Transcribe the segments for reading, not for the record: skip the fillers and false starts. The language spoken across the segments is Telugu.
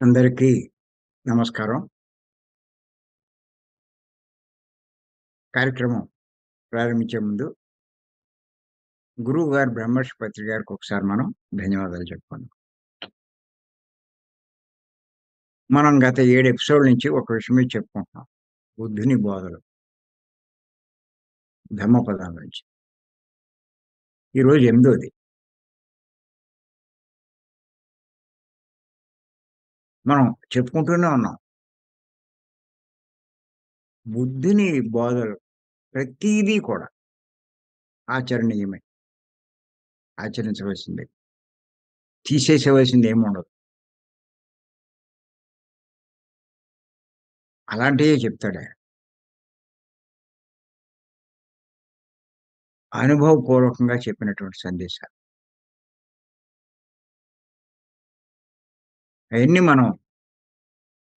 అందరికీ నమస్కారం. కార్యక్రమం ప్రారంభించే ముందు గురువుగారు బ్రహ్మర్షి పత్రి గారికి ఒకసారి మనం ధన్యవాదాలు చెప్పుకుందాం. మనం గత 7 ఎపిసోడ్‌ల నుంచి ఒక విషయం మీద చెప్పుకుంటున్నాం. బుద్ధుని బోధలు, ధమ్మపదాల నుంచి. ఈరోజు ఎనిమిదోది. మనం చెప్పుకుంటూనే ఉన్నాం. బుద్ధుని బోధలు ప్రతీదీ కూడా ఆచరణీయమే. ఆచరించవలసిందే. తీసేసేవలసింది ఏముండదు. అలాంటియే చెప్తాడాయన. అనుభవపూర్వకంగా చెప్పినటువంటి సందేశాలు. అయన్నీ మనం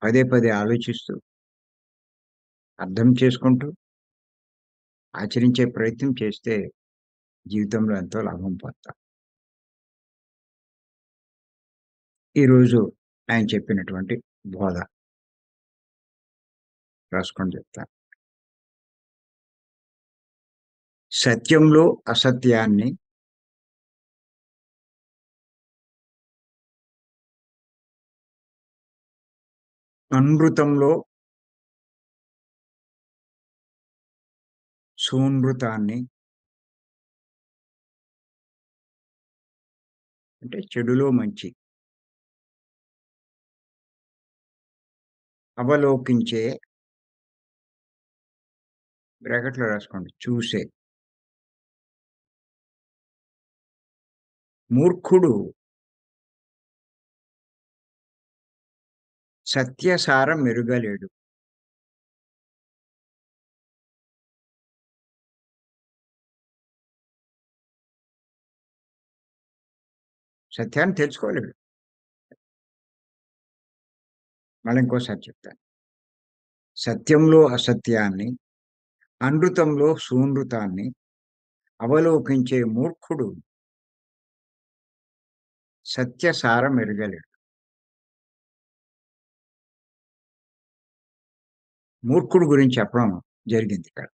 పదే పదే ఆలోచిస్తూ, అర్థం చేసుకుంటూ, ఆచరించే ప్రయత్నం చేస్తే జీవితంలో ఎంతో లాభం పొందుతాం. ఈరోజు ఆయన చెప్పినటువంటి బోధ రాసుకొని చెప్తాను. సత్యంలో అసత్యాన్ని, అనృతంలో సూనృతాన్ని, అంటే చెడులో మంచి అవలోకించే, బ్రాకెట్‌లో రాసుకోండి, చూసే మూర్ఖుడు సత్యసారం మెరుగలేడు. సత్యాన్ని తెలుసుకోలేడు. మళ్ళీ ఇంకోసారి చెప్తాను. సత్యంలో అసత్యాన్ని, అనృతంలో సూనృతాన్ని అవలోకించే మూర్ఖుడు సత్యసారం ఎరుగలేడు. మూర్ఖుడు గురించి చెప్పడం జరిగిందిక్కడ.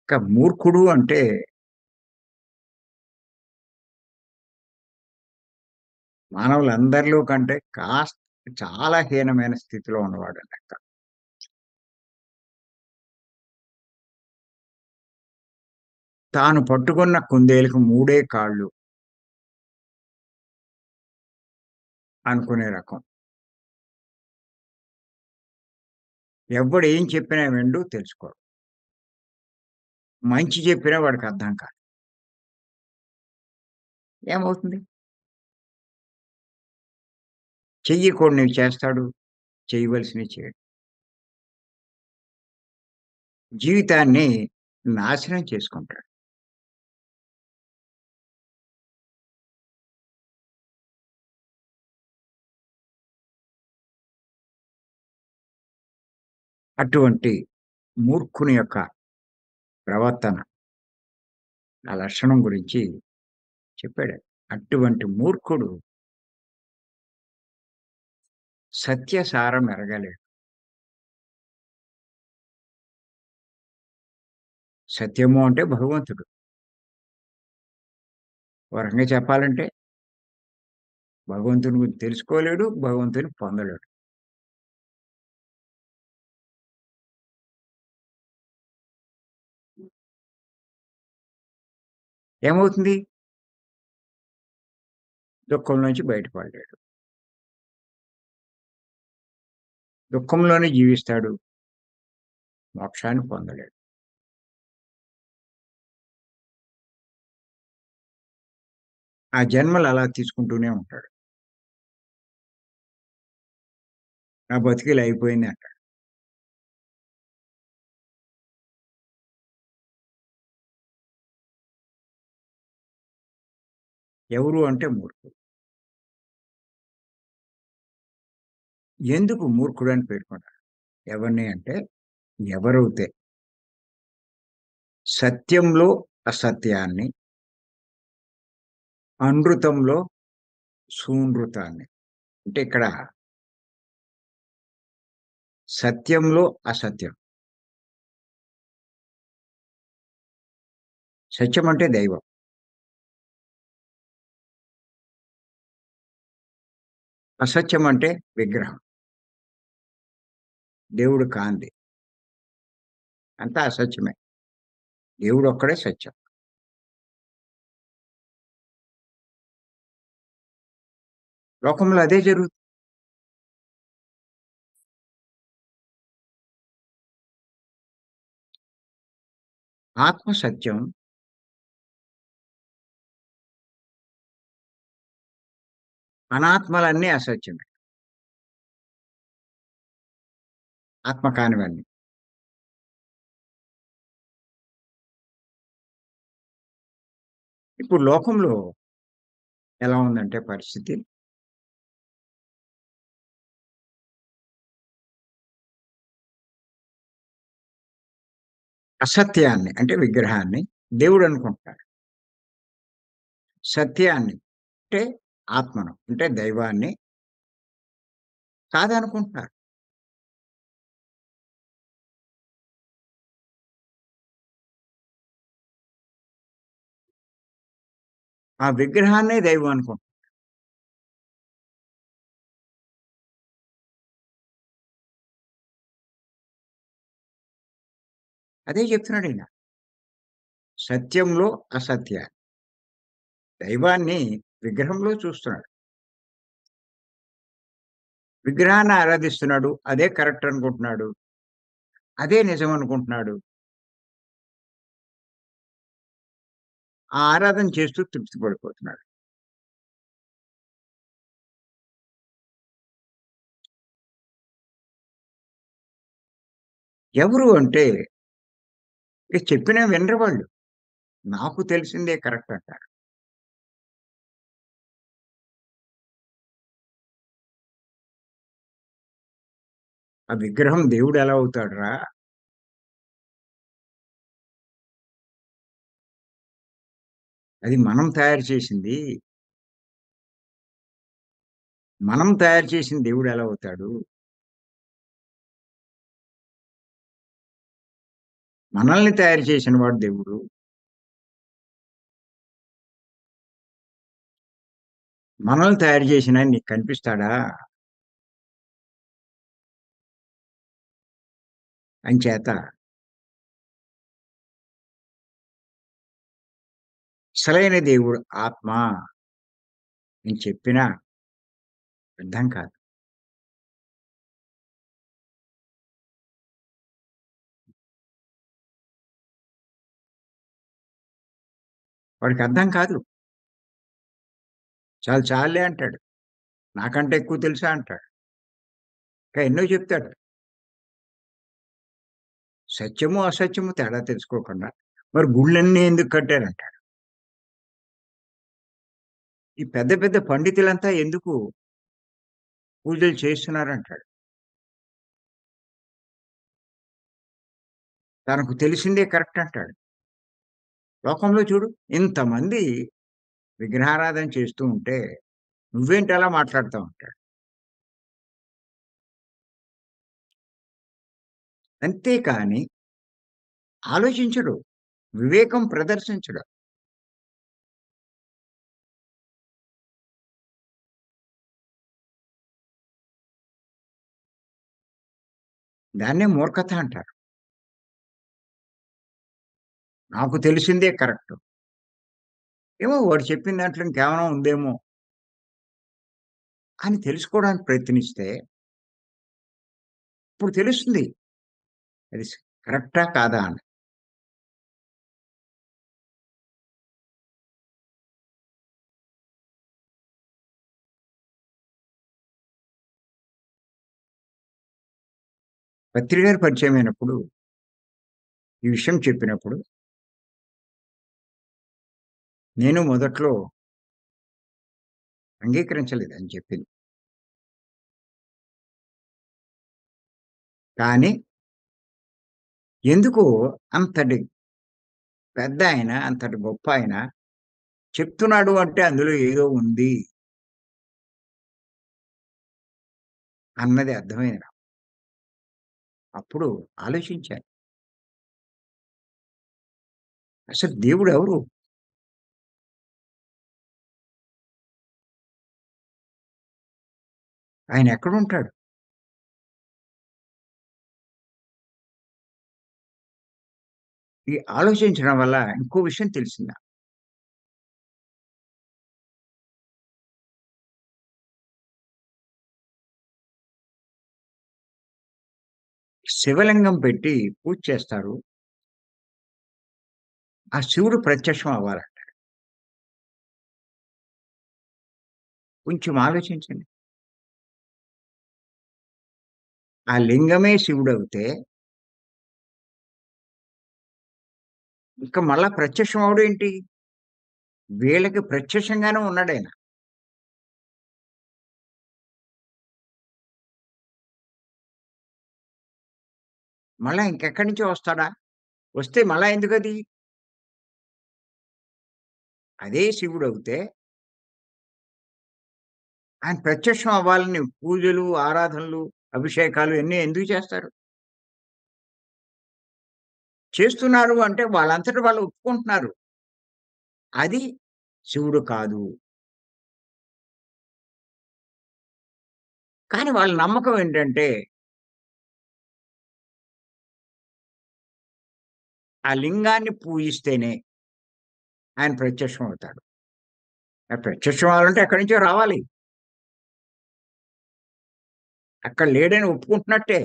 ఇక మూర్ఖుడు అంటే మానవులందరిలో కంటే చాలా హీనమైన స్థితిలో ఉన్నవాడని లెక్క. తాను పట్టుకున్న కుందేలుకి మూడే కాళ్ళు అనుకునే రకం. ఎవ్వడు ఏం చెప్పినా వినడు, తెలుసుకోడు. మంచి చెప్పినా వాడికి అర్థం కాదు. ఏమవుతుంది? చెయ్యకూడనివి చేస్తాడు, చేయవలసినవి చేయడు. జీవితాన్ని నాశనం చేసుకుంటాడు. అటువంటి మూర్ఖుని యొక్క ప్రవర్తన, ఆ లక్షణం గురించి చెప్పాడు. అటువంటి మూర్ఖుడు సత్యసారం ఎరగలేడు. సత్యము అంటే భగవంతుడు. ఓ రకంగా చెప్పాలంటే భగవంతుని గురించి తెలుసుకోలేడు, భగవంతుని పొందలేడు. ఏమవుతుంది? దుఃఖం నుంచి బయటపడలేడు. దుఃఖంలోనే జీవిస్తాడు. మోక్షాన్ని పొందలేడు. ఆ జన్మలు అలా తీసుకుంటూనే ఉంటాడు. నా బతుకిలా అయిపోయింది అంటాడు. ఎవరు అంటే మూర్ఖుడు. ఎందుకు మూర్ఖుడని పేర్కొన్నారు? ఎవరిని అంటే ఎవరైతే సత్యంలో అసత్యాన్ని, అనృతంలో సూనృతాన్ని. అంటే ఇక్కడ సత్యంలో అసత్యం. సత్యం అంటే దైవం. అసత్యం అంటే విగ్రహం. దేవుడు కాంది. అంతా అసత్యమే. దేవుడొక్కడే సత్యం. లోకంలో అదే జరుగుతుంది. ఆత్మ సత్యం, అనాత్మలన్నీ అసత్యమే. ఆత్మ కానివన్నీ. ఇప్పుడు లోకంలో ఎలా ఉందంటే పరిస్థితి, అసత్యాన్ని అంటే విగ్రహాన్ని దేవుడనుకుంటున్నారు. సత్యాన్ని అంటే ఆత్మను అంటే దైవాన్ని కాదనుకుంటున్నారు. ఆ విగ్రహాన్నే దైవం అనుకుంటున్నారు. అదే చెప్తున్నాడాయన. సత్యంలో అసత్యాన్ని. దైవాన్ని విగ్రహంలో చూస్తున్నాడు. విగ్రహాన్ని ఆరాధిస్తున్నాడు. అదే కరెక్ట్ అనుకుంటున్నాడు. అదే నిజం అనుకుంటున్నాడు. ఆ ఆరాధన చేస్తూ తృప్తి పడిపోతున్నాడు. ఎవరు అంటే ఇక చెప్పినా వినరు వాళ్ళు. నాకు తెలిసిందే కరెక్ట్ అంటారు. ఆ విగ్రహం దేవుడెలా అవుతాడురా? అది మనం తయారు చేసింది. మనం తయారు చేసిన దేవుడెలా అవుతాడు? మనల్ని తయారు చేసిన వాడు దేవుడు. మనల్ని తయారు చేసినాయన నీకు కనిపిస్తాడా? అంచేత అసలైన దేవుడు ఆత్మ అని చెప్పినా అర్థం కాదు. వాడికి అర్థం కాదు. చాలు చాలులే అంటాడు. నాకంటే ఎక్కువ తెలుసా అంటాడు. ఇంకా ఎన్నో చెప్తాడు. సత్యము, అసత్యము తేడా తెలుసుకోకుండా మరి గుళ్ళన్నీ ఎందుకు కట్టారంటాడు. ఈ పెద్ద పెద్ద పండితులంతా ఎందుకు పూజలు చేస్తున్నారంటాడు. తనకు తెలిసిందే కరెక్ట్ అంటాడు. లోకంలో చూడు ఇంతమంది విగ్రహారాధన చేస్తూ ఉంటే నువ్వేంటి అలా మాట్లాడుతావు అంటాడు. అంతేకాని ఆలోచించడు. వివేకం ప్రదర్శించడు. దాన్నే మూర్ఖత అంటారు. నాకు తెలిసిందే కరెక్ట్. ఏమో వాడు చెప్పిన దాంట్లో ఇంకేమైనా ఉందేమో అని తెలుసుకోవడానికి ప్రయత్నిస్తే ఇప్పుడు తెలుస్తుంది. అది కరెక్టా? కాదా? అని. పత్రి గారు పరిచయమైనప్పుడు ఈ విషయం చెప్పినప్పుడు నేను మొదట్లో అంగీకరించలేదు ఆయన చెప్పింది. కానీ ఎందుకో అంతటి పెద్దాయన, అంతటి గొప్పాయన చెప్తున్నాడు అంటే అందులో ఏదో ఉంది అన్నది అర్థమైంది నాకు. అప్పుడు ఆలోచించాను. అసలు దేవుడెవరు? ఆయనెక్కడుంటాడు? ఈ ఆలోచించడం వల్ల ఇంకో విషయం తెలిసింది నాకు. శివలింగం పెట్టి పూజ చేస్తారు. ఆ శివుడు ప్రత్యక్షం అవ్వాలంట. కొంచెం ఆలోచించండి. ఆ లింగమే శివుడవుతే, ఇంక మళ్ళా ప్రత్యక్షం అవ్వడేంటి? వీళ్ళకి ప్రత్యక్షంగానే ఉన్నాడాయన. మళ్ళా ఇంకెక్కడి నుంచో వస్తాడా? వస్తే మళ్ళా ఎందుకది? అదే శివుడవుతే, ఆయన ప్రత్యక్షం అవ్వాలని పూజలు, ఆరాధనలు, అభిషేకాలు ఇయన్నీ ఎందుకు చేస్తారు? చేస్తున్నారు అంటే వాళ్ళంతట వాళ్ళు ఒప్పుకుంటున్నారు. అది శివుడు కాదు. కానీ వాళ్ళ నమ్మకం ఏంటంటే, ఆ లింగాన్ని పూజిస్తేనే ఆయన ప్రత్యక్షం అవుతాడు. ఆ ప్రత్యక్షం అవ్వాలంటే ఎక్కడి నుంచో రావాలి. అక్కడ లేడని ఒప్పుకుంటున్నట్టే.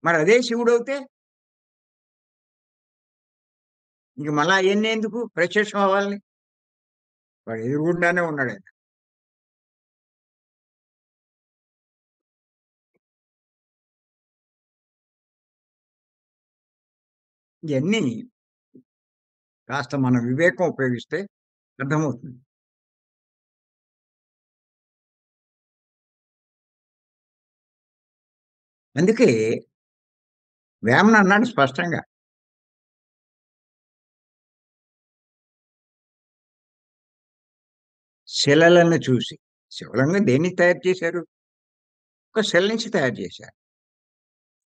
మరి అదే శివుడవుతే, ఇంక మళ్ళా అయన్నీ ఎందుకు ప్రత్యక్షం అవ్వాలని? వాడు ఎదురుగుండానే ఉన్నాడాయన. ఇయన్నీ కాస్త మన వివేకం ఉపయోగిస్తే అర్థమవుతుంది. అందుకే వేమన అన్నాడు స్పష్టంగా. శిలలను చూసి. శివలింగం దేనికి తయారు చేశారు? ఒక శిల నుంచి తయారు చేశారు.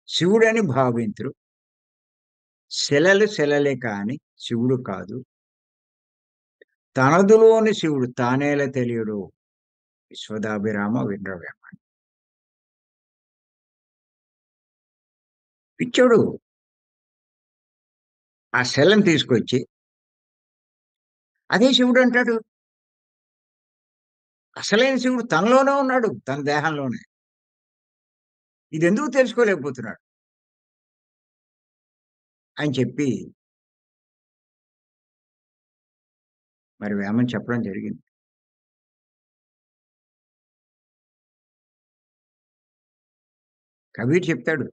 శివుడని భావింతురు. శిలలు శిలలే కాని శివుడు కాదు. తనదులోని శివుడు తానేల తెలియడు. విశ్వదాభిరామ వినురవేమ. పిచ్చోడు. ఆ శిలని తీసుకొచ్చి అదే శివుడంటాడు. అసలైన శివుడు తనలోనే ఉన్నాడు. తన దేహంలోనే. ఇదెందుకు తెలుసుకోలేకపోతున్నాడు అని చెప్పి మరి వేమన చెప్పడం జరిగింది. కబీర్ చెప్తాడు.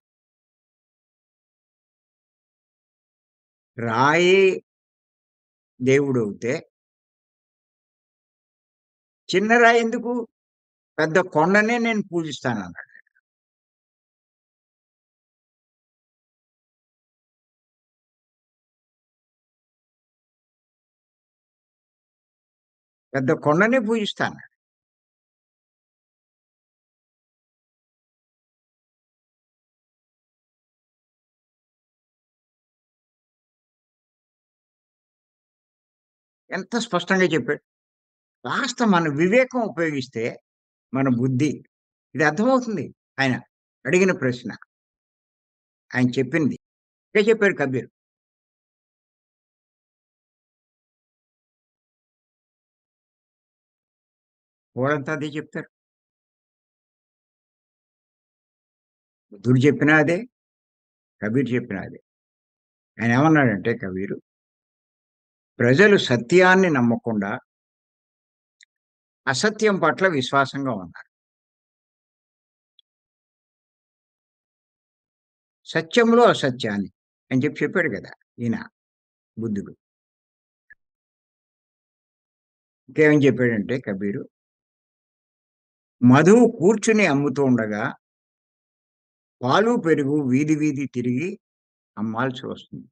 రాయే దేవుడవుతే చిన్న రాయెందుకు? పెద్ద కొండనే నేను పూజిస్తానన్నాడు. పెద్ద కొండనే పూజిస్తా అన్నాడు. ఎంత స్పష్టంగా చెప్పాడు. కాస్త మన వివేకం ఉపయోగిస్తే మన బుద్ధి ఇది అర్థమవుతుంది. ఆయన అడిగిన ప్రశ్న. ఆయన చెప్పింది. ఇదే చెప్పాడు కబీర్. ఊరంతా అదే చెప్తారు. బుద్ధుడు చెప్పినా అదే, కబీర్ చెప్పినా అదే. ఆయనేమన్నాడంటే కబీరు, ప్రజలు సత్యాన్ని నమ్మకుండా అసత్యం పట్ల విశ్వాసంగా ఉన్నారు. సత్యంలో అసత్యాన్ని అని చెప్పాడు గదా! ఈయన బుద్ధుడు. ఇంకేమని చెప్పాడంటే కబీరు, మధువు కూర్చుని అమ్ముతూ ఉండగా, పాలు, పెరుగు వీధి వీధి తిరిగి అమ్మాల్సి వస్తుంది.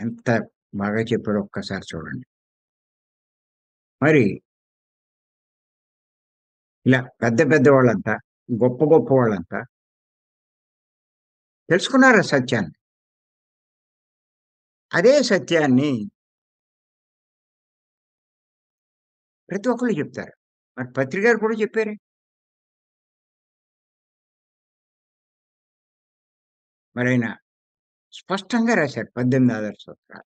ఎంత బాగా చెప్పాడో ఒక్కసారి చూడండి. మరి ఇలా పెద్ద పెద్ద వాళ్ళంతా, గొప్ప గొప్ప వాళ్ళంతా తెలుసుకున్నారు ఆ సత్యాన్ని. అదే సత్యాన్ని ప్రతి ఒక్కళ్ళు చెప్తారు. మరి పత్రి గారు కూడా చెప్పారే. మరాయన స్పష్టంగా రాశారు 18 ఆదర్శ సూత్రాలు.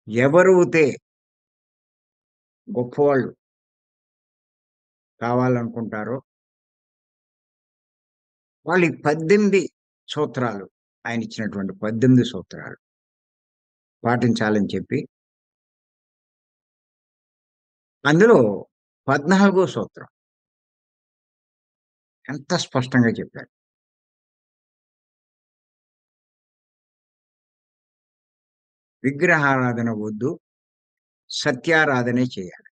ఎవరైతే గొప్పవాళ్ళు కావాలనుకుంటారో వాళ్ళు ఈ 18 సూత్రాలు ఆయనిచ్చినటువంటి 18 సూత్రాలు పాటించాలని చెప్పి, అందులో 14 సూత్రం ఎంత స్పష్టంగా చెప్పారు. విగ్రహారాధన వద్దు, సత్యారాధనే చేయాలి.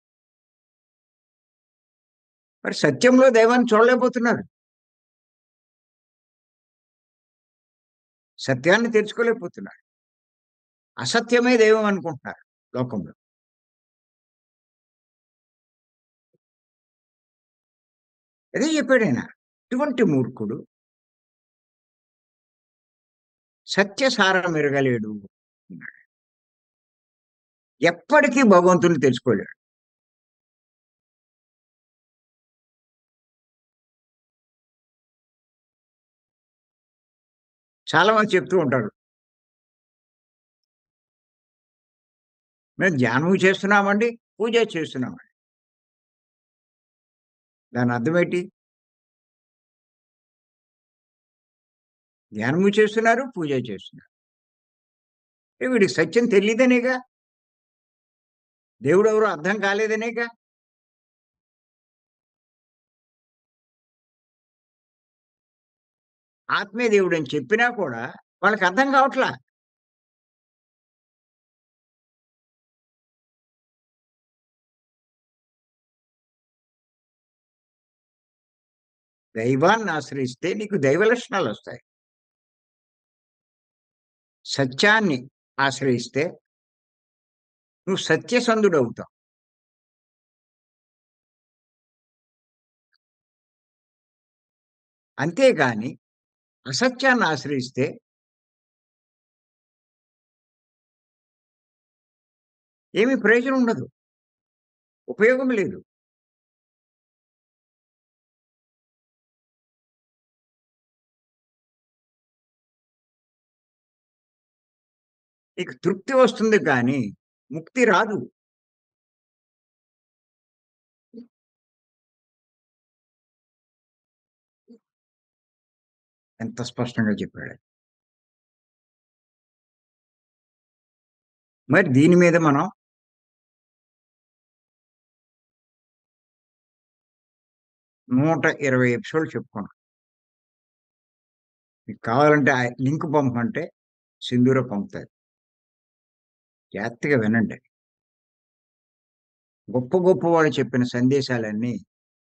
మరి సత్యంలో దైవాన్ని చూడలేకపోతున్నారు. సత్యాన్ని తెలుసుకోలేకపోతున్నారు. అసత్యమే దైవం అనుకుంటున్నారు లోకంలో. అదే చెప్పాడాయన. "ఇటువంటి మూర్ఖుడు సత్యసారమెరగలేడు" అన్నాడు. ఎప్పటికీ భగవంతుడిని తెలుసుకోలేడు. చాలా మంది చెప్తూ ఉంటారు. "మేము ధ్యానము చేస్తున్నామండి, పూజ చేస్తున్నామండి." దాని అర్థమేంటి? ధ్యానము చేస్తున్నారు, పూజ చేస్తున్నారు. వీడికి సత్యం తెలీదనేగా, దేవుడెవరో అర్థం కాలేదనేగా. ఆత్మే దేవుడని చెప్పినా కూడా వాళ్ళకి అర్థం కావట్లా. దైవాన్ని ఆశ్రయిస్తే నీకు దైవ లక్షణాలొస్తాయి. సత్యాన్ని ఆశ్రయిస్తే నువ్వు సత్యసంధుడవుతావు. అంతేగాని అసత్యాన్ని ఆశ్రయిస్తే ఏమి ప్రయోజనం ఉండదు. ఉపయోగం లేదు. నీకు తృప్తి వస్తుంది కానీ ముక్తి రాదు. ఎంత స్పష్టంగా చెప్పాడు. మరి దీని మీద మనం 120 ఎపిసోడ్‌లు చెప్పుకున్నాం. మీకు కావాలంటే ఆ లింక్ పంపమంటే సింధూర పంపుతాది. జాగ్రత్తగా వినండి. గొప్ప గొప్ప వాళ్ళు చెప్పిన సందేశాలన్నీ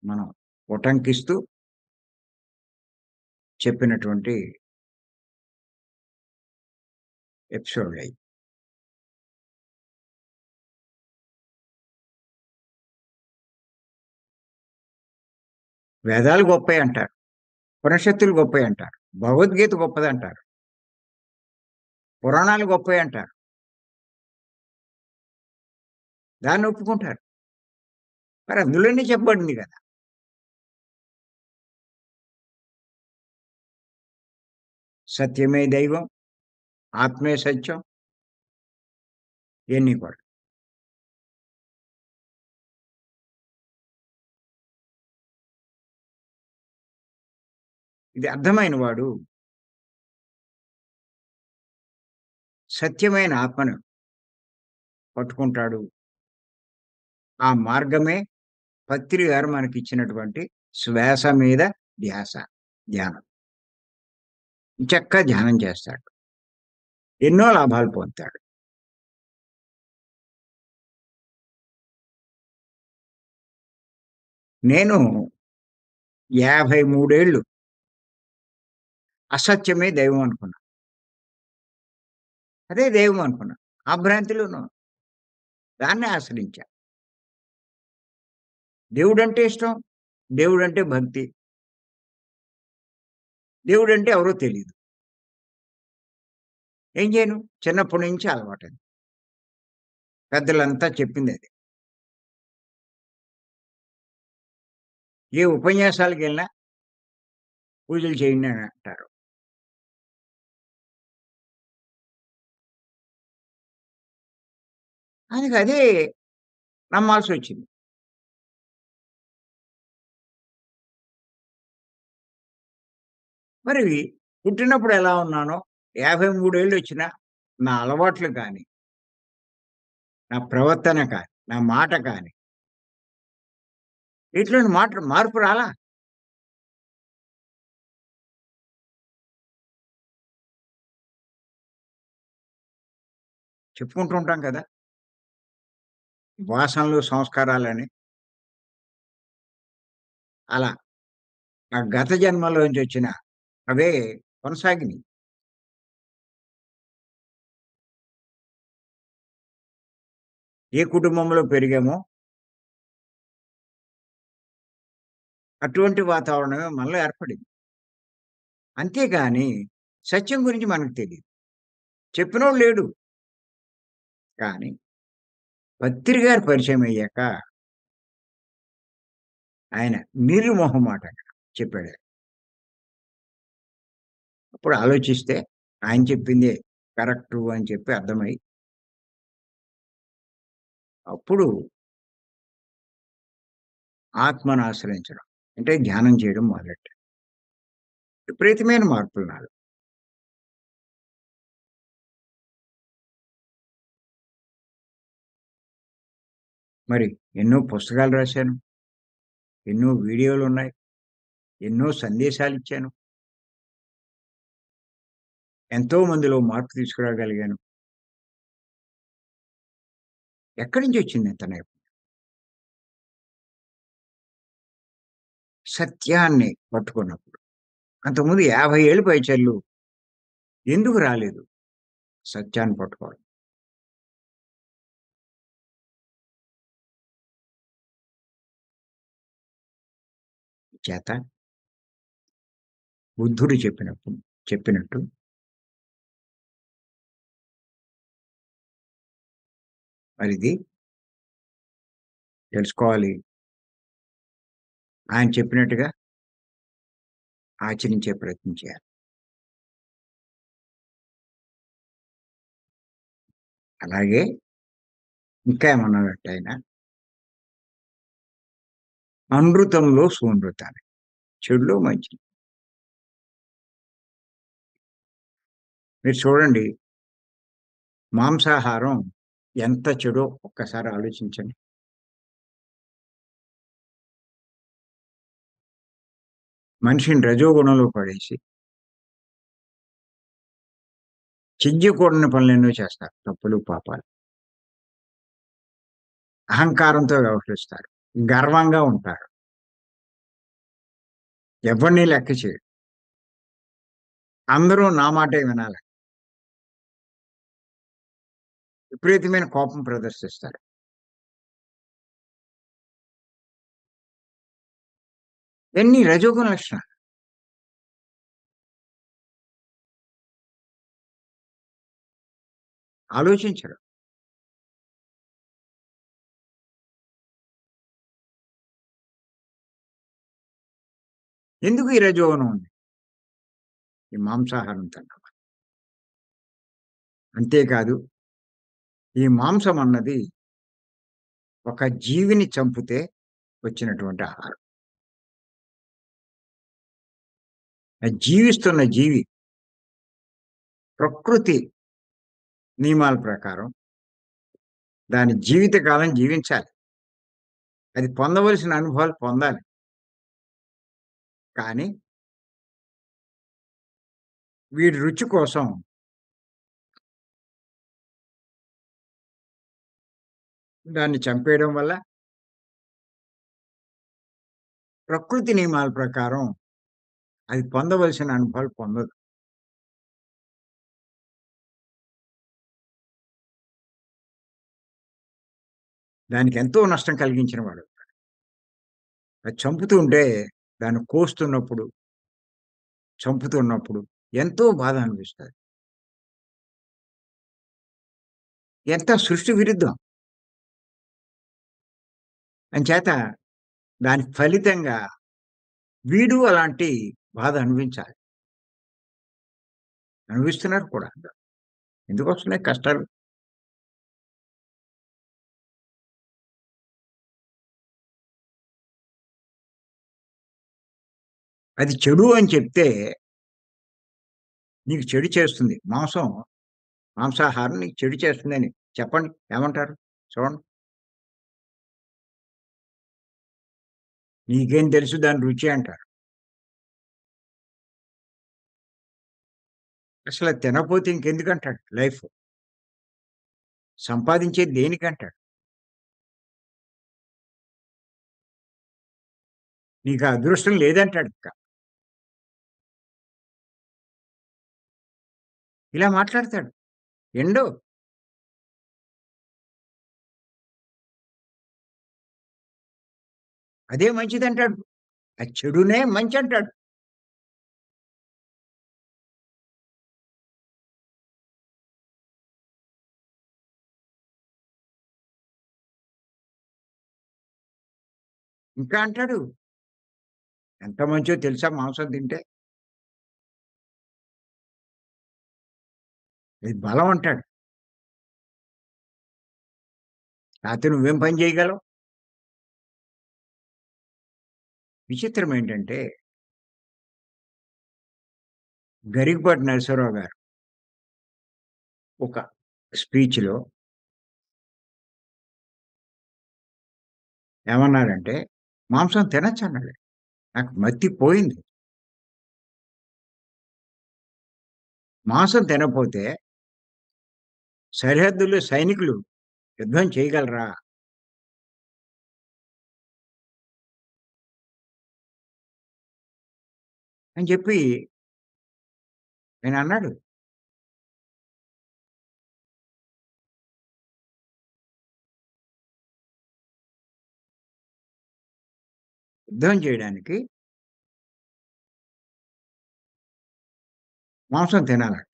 మనం ఉటంకిస్తూ చెప్పినటువంటి ఎపిసోడ్‌లయి. వేదాలు గొప్పయి అంటారు. ఉపనిషత్తులు గొప్పయి అంటారు. భగవద్గీత గొప్పదంటారు. పురాణాలు గొప్పయి అంటారు. దాన్ని ఒప్పుకుంటారు. మరి అందులోనే చెప్పబడింది గదా! సత్యమే దైవం, ఆత్మే సత్యం ఇయన్నీ కూడా. ఇది అర్థమైన వాడు సత్యమైన ఆత్మను పట్టుకుంటాడు. ఆ మార్గమే పత్రి గారు మనకిచ్చినటువంటి శ్వాస మీద ధ్యాస, ధ్యానం. ఎంచక్కా ధ్యానం చేస్తాడు. ఎన్నో లాభాలు పొందుతాడు. నేను 53 ఏళ్ళు అసత్యమే దైవం అనుకున్నా. అదే దైవం అనుకున్నా. ఆ భ్రాంతిలోను దాన్నే ఆశ్రయించా. దేవుడంటే ఇష్టం. దేవుడంటే భక్తి. దేవుడంటే ఎవరో తెలీదు. ఏం చేయను? చిన్నప్పటి నుంచి అలవాటది. పెద్దలంతా చెప్పిందది. ఏ ఉపన్యాసాలకెళ్ళినా పూజలు చేయండి అని అంటారు. అదే నమ్మాల్సొచ్చింది. మరి పుట్టినప్పుడు ఎలా ఉన్నానో 53 ఏళ్ళొచ్చినా నా అలవాట్లు గాని, నా ప్రవర్తన కానీ, నా మాట కానీ, వీటిలోని మార్పు రాలా. చెప్పుకుంటూ ఉంటాం కదా! వాసనలు, సంస్కారాలని అలా ఆ గత జన్మలోంచొచ్చిన అవే కొనసాగినియి. ఏ కుటుంబంలో పెరిగామో అటువంటి వాతావరణమే మనలో ఏర్పడింది. అంతేగాని సత్యం గురించి మనకు తెలీదు. చెప్పినోడు లేడు. కానీ పత్రి గారు పరిచయమయ్యాక ఆయన నిర్మొహమాటంగా చెప్పాడు. అప్పుడు ఆలోచిస్తే ఆయన చెప్పిందే కరెక్టు అని చెప్పి అర్థమై, అప్పుడు ఆత్మను ఆశ్రయించడం. అంటే ధ్యానం చేయడం మొదలెట్టా. విపరీతమైన మార్పులు నాలో. మరి ఎన్నో పుస్తకాలు రాశాను. ఎన్నో వీడియోలున్నాయి. ఎన్నో సందేశాలిచ్చాను. ఎంతో మందిలో మార్పు తీసుకురాగలిగాను. ఎక్కడి నుంచొచ్చింది ఇంత నైపుణ్యం? సత్యాన్ని పట్టుకున్నప్పుడు. అంతకుముందు 50 ఏళ్ళు పైచిల్లు ఎందుకు రాలేదు సత్యాన్ని పట్టుకోవడం? చేత బుద్ధుడు చెప్పినట్టు మరిది తెలుసుకోవాలి. ఆయన చెప్పినట్టుగా ఆచరించే ప్రయత్నం చేయాలి. అలాగే ఇంకా ఏమన్నాడంటే ఆయన, "అనృతంలో సూనృతాని" చెడులో మంచి. మీరు చూడండి మాంసాహారం ఎంత చెడో ఒక్కసారి ఆలోచించండి. మనిషిని రజోగుణంలో పడేసి, చెయ్యకూడని పనులెన్నో చేస్తారు. తప్పులు, పాపాలు. అహంకారంతో వ్యవహరిస్తారు. గర్వంగా ఉంటారు. ఎవరిని లెక్క చేయరు. అందరూ నా మాటే వినాలి. విపరీతమైన కోపం ప్రదర్శిస్తారు. ఇవన్నీ రజోగుణ లక్షణాలు. ఆలోచించరు. ఎందుకు ఈ రజోగుణం ఉంది? ఈ మాంసాహారం తినడం వల్ల. అంతేకాదు ఈ మాంసం అన్నది ఒక జీవిని చంపితే వచ్చినటువంటి ఆహారం. జీవిస్తున్న జీవి ప్రకృతి నియమాల ప్రకారం దాని జీవిత కాలం జీవించాలి. అది పొందవలసిన అనుభవాలు పొందాలి. కానీ వీడి రుచి కోసం దాన్ని చంపేయడం వల్ల ప్రకృతి నియమాల ప్రకారం అది పొందవలసిన అనుభవాలు పొందదు. దానికెంతో నష్టం కలిగించిన వాడు. అది చంపుతూ ఉంటే, దాన్ని కోస్తున్నప్పుడు, చంపుతున్నప్పుడు ఎంతో బాధ అనిపిస్తది. ఎంత సృష్టి విరుద్ధం. అంచేత దాని ఫలితంగా వీడు అలాంటి బాధ అనుభవించాలి. అనుభవిస్తున్నారు కూడా. ఎందుకొస్తున్నాయి కష్టాలు? అది చెడు అని చెప్తే, నీకు చెడు చేస్తుంది. మాంసాహారం నీకు చెడు చేస్తుందని చెప్పండి. ఏమంటారు? చూడండి. నీకేం తెలుసు దాని రుచి అంటారు. అసలది తినకపోతే ఇంకెందుకంటాడు లైఫ్. సంపాదించేది దేనికంటాడు. నీకా అదృష్టం లేదంటాడింక. ఇలా మాట్లాడతాడు. ఎండు అదే మంచిదంటాడు. ఆ చెడునే మంచంటాడు. ఇంకా అంటాడు. ఎంత మంచో తెలుసా మాంసం తింటే? ఇది బలం అంటాడు. లేతే నువ్వేం పని చేయగలవు? విచిత్రం ఏంటంటే, గరికపాటి నరసింహారావు గారు ఒక స్పీచ్‌లో ఏమన్నారంటే, మాంసం తినొచ్చన్నాడు. నాకు మతి పోయింది. మాంసం తినకపోతే సరిహద్దుల్లో సైనికులు యుద్ధం చేయగలరా? అని చెప్పి ఆయనన్నాడు. యుద్ధం చేయడానికి మాంసం తినాలట.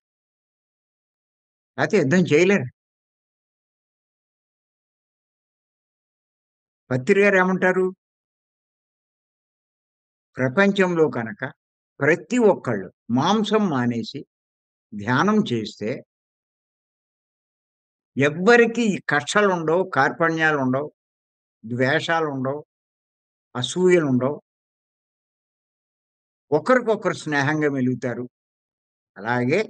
లేతే యుద్ధం చేయలేరు. పత్రి గారు ఏమంటారు? ప్రపంచంలో కనుక ప్రతి ఒక్కళ్ళు మాంసం మానేసి ధ్యానం చేస్తే ఎవ్వరికీ ఈ కక్షలుండవు, కార్పణ్యాలుండవు, ద్వేషాలుండవు, అసూయలుండవు. ఒకరికొకరు స్నేహంగా మెలుగుతారు. అలాగే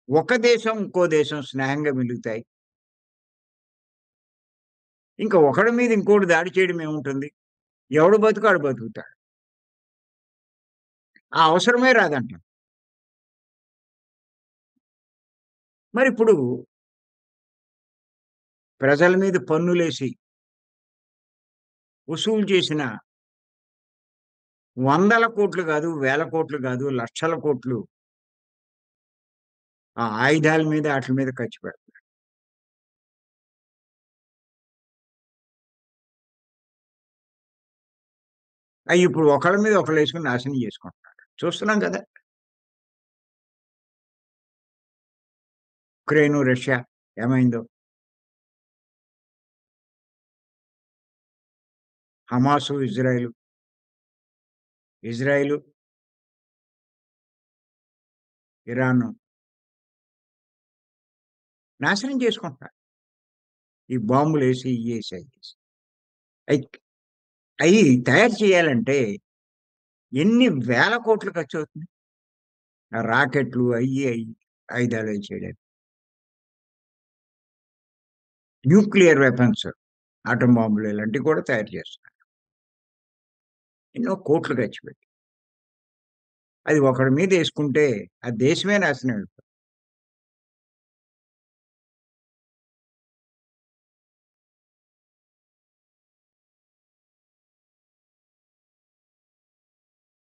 ఒక దేశం, ఇంకో దేశం స్నేహంగా మెలుగుతాయి. ఇంక ఒకడి మీద ఇంకోడు దాడి చేయడం ఏముంటుంది? ఎవడు బతుకు ఆడు బతుకుతాడు. ఆ అవసరమే రాదంట. మరిప్పుడు ప్రజల మీద పన్నులేసి వసూలు చేసిన వందల కోట్లు గాదు, వేల కోట్లు గాదు, లక్షల కోట్లు ఆ ఆయుధాల మీద ఆటిల మీద ఖర్చు పెడతారు. అయి ఇప్పుడు ఒకళ్ళ మీద ఒకళ్ళేసుకొని నాశనం చేసుకుంటున్నారు. చూస్తున్నాం గదా! ఉక్రెయిను, రష్యా ఏమైందో? హమాసు, ఇజ్రాయిలు, ఇరాను నాశనం చేసుకుంటున్నారు. ఈ బాంబులేసి, ఇయ్యేసి, అయ్యేసి. అయి అయి తయారు చేయాలంటే ఎన్ని వేల కోట్లు ఖర్చవుతుంది. ఆ రాకెట్లు అయ్యి ఆయుధాలయి చేయడానికి. న్యూక్లియర్ వెపన్స్, ఆటం బాంబులు ఇలాంటివి కూడా తయారు చేస్తున్నారు. ఎన్నో కోట్లు ఖర్చు పెట్టి. అది ఒకడి మీదేసుకుంటే ఆ దేశమే నాశనం అయిపోతుంది.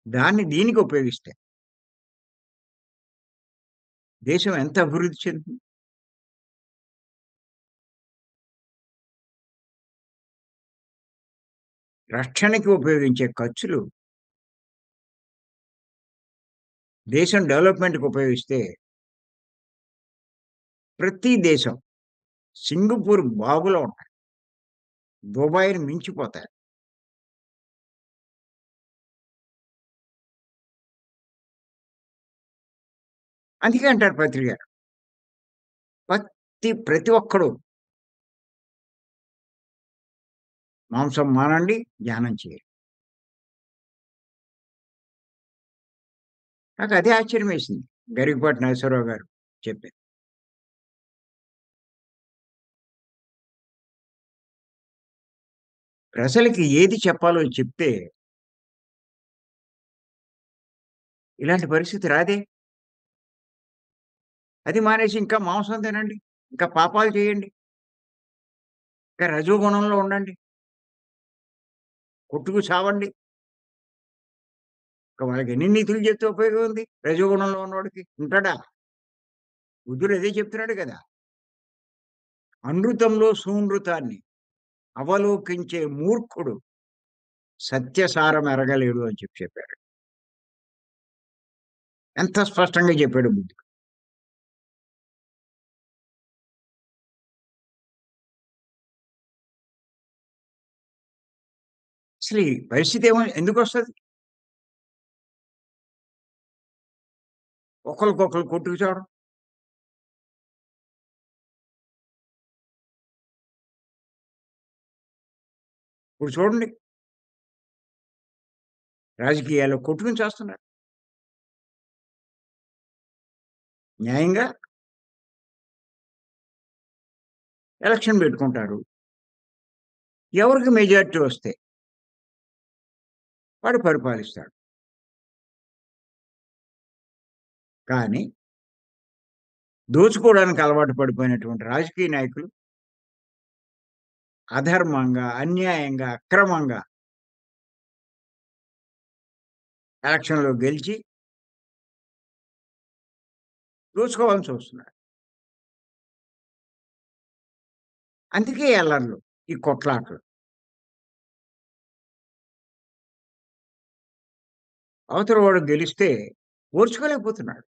దాన్ని దీనికి ఉపయోగిస్తే దేశం ఎంత అభివృద్ధి చెందుతుంది. రక్షణకి ఉపయోగించే ఖర్చులు దేశం డెవలప్‌మెంట్‌కి ఉపయోగిస్తే ప్రతి దేశం సింగపూర్ బాబులో ఉంటాయి. దుబాయ్‌ని మించిపోతాయి. అందుకే అంటారు పత్రి గారు. ప్రతి ఒక్కడు మాంసం మానండి, ధ్యానం చేయండి. నాకు అదే ఆశ్చర్యమేసింది. గరికపాటి నాగేశ్వరరావు గారు చెప్పారు. ప్రజలకి ఏది చెప్పాలో చెప్తే ఇలాంటి పరిస్థితి రాదే. అది మానేసి ఇంకా మాంసం తినండి. ఇంకా పాపాలు చేయండి. ఇంకా రజోగుణంలో ఉండండి. కొట్టుకు చావండి. ఇక వాళ్ళకి ఎన్ని నీతులు చెప్తే ఉపయోగం ఉంది? రజోగుణంలో ఉన్నవాడికి. ఉంటాడా? బుద్ధుడు అదే చెప్తున్నాడు కదా! అనృతంలో సూనృతాన్ని అవలోకించే మూర్ఖుడు సత్యసారం ఎరగలేడు అని చెప్పాడు. ఎంత స్పష్టంగా చెప్పాడు బుద్ధుడు. అసలు ఈ పరిస్థితి ఎందుకొస్తది? ఒకళ్ళకొకళ్ళు కొట్టుకు చావడం. ఇప్పుడు చూడండి రాజకీయాల్లో కొట్టుకొని చేస్తున్నారు. న్యాయంగా ఎలక్షన్ పెట్టుకుంటారు. ఎవరికి మెజారిటీ వస్తే వాడు పరిపాలిస్తాడు. కానీ దోచుకోవడానికి అలవాటు పడిపోయినటువంటి రాజకీయ నాయకులు అధర్మంగా, అన్యాయంగా, అక్రమంగా ఎలక్షన్‌లో గెలిచి దోచుకోవాలని చూస్తున్నారు. అందుకే ఈ అల్లర్లు, ఈ కొట్లాటలు. అవతల వాడు గెలిస్తే ఓర్చుకోలేకపోతున్నాడు.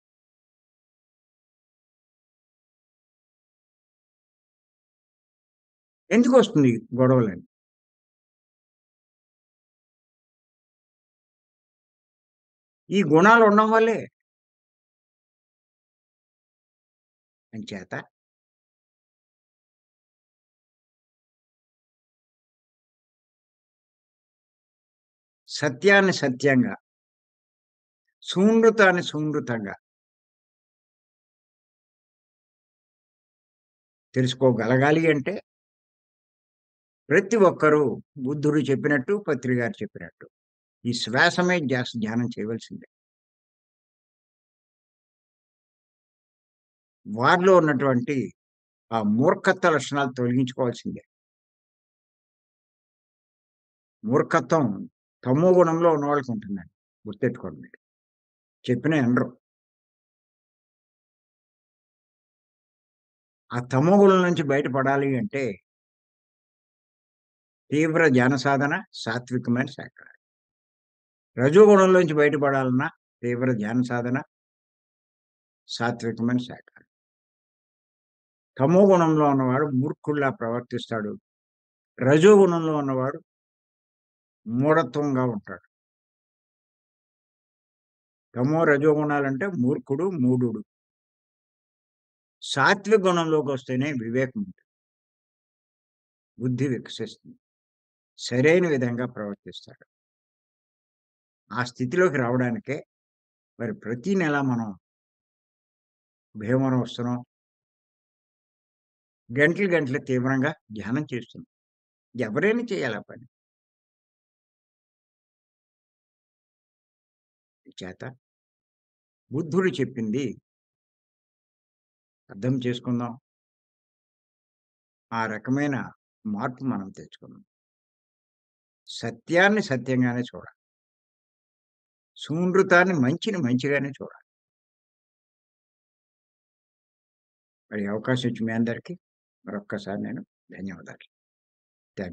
ఎందుకొస్తుంది గొడవలని? ఈ గుణాలు ఉండడం వల్లే. అంచేత సత్యాన్ని సత్యంగా, సూనృతాన్ని సూనృతంగా తెలుసుకోగలగాలి అంటే ప్రతి ఒక్కరూ బుద్ధుడు చెప్పినట్టు, పత్రి గారు చెప్పినట్టు ఈ శ్వాస మీద ధ్యానం చేయవలసిందే. వారిలో ఉన్నటువంటి ఆ మూర్ఖత్వ లక్షణాలు తొలగించుకోవాల్సిందే. మూర్ఖత్వం తమో గుణంలో ఉన్నవాళ్ళకి ఉంటుందండి. గుర్తెట్టుకోండి మీరు. చెప్పినా ఇనరు. ఆ తమో గుణం నుంచి బయటపడాలి అంటే తీవ్ర ధ్యాన సాధన, సాత్వికమైన శాకాహారం. రజోగుణంలోంచి బయటపడాలన్నా తీవ్ర ధ్యాన సాధన, సాత్వికమైన శాకాహారం. తమో గుణంలో ఉన్నవాడు మూర్ఖుల్లా ప్రవర్తిస్తాడు. రజోగుణంలో ఉన్నవాడు మూఢత్వంగా ఉంటాడు. తమో, రజోగుణాలంటే మూర్ఖుడు, మూఢుడు. సాత్విక గుణంలోకొస్తేనే వివేకం ఉంటుంది. బుద్ధి వికసిస్తుంది. సరైన విధంగా ప్రవర్తిస్తాడు. ఆ స్థితిలోకి రావడానికే మరి ప్రతి నెల మనం భీమవరం వస్తున్నాం. గంటలు గంటలు తీవ్రంగా ధ్యానం చేస్తున్నాం. ఎవరైనా చేయాలి ఆ పని. చేత బుద్ధుడు చెప్పింది అర్థం చేసుకుందాం. ఆ రకమైన మార్పు మనం తెచ్చుకుందాం. సత్యాన్ని సత్యంగానే చూడాలి. సూనృతాన్ని మంచిని మంచిగానే చూడాలి. మరి ఈ అవకాశం ఇచ్చిన మీ అందరికీ మరొక్కసారి నేను ధన్యవాదాలు.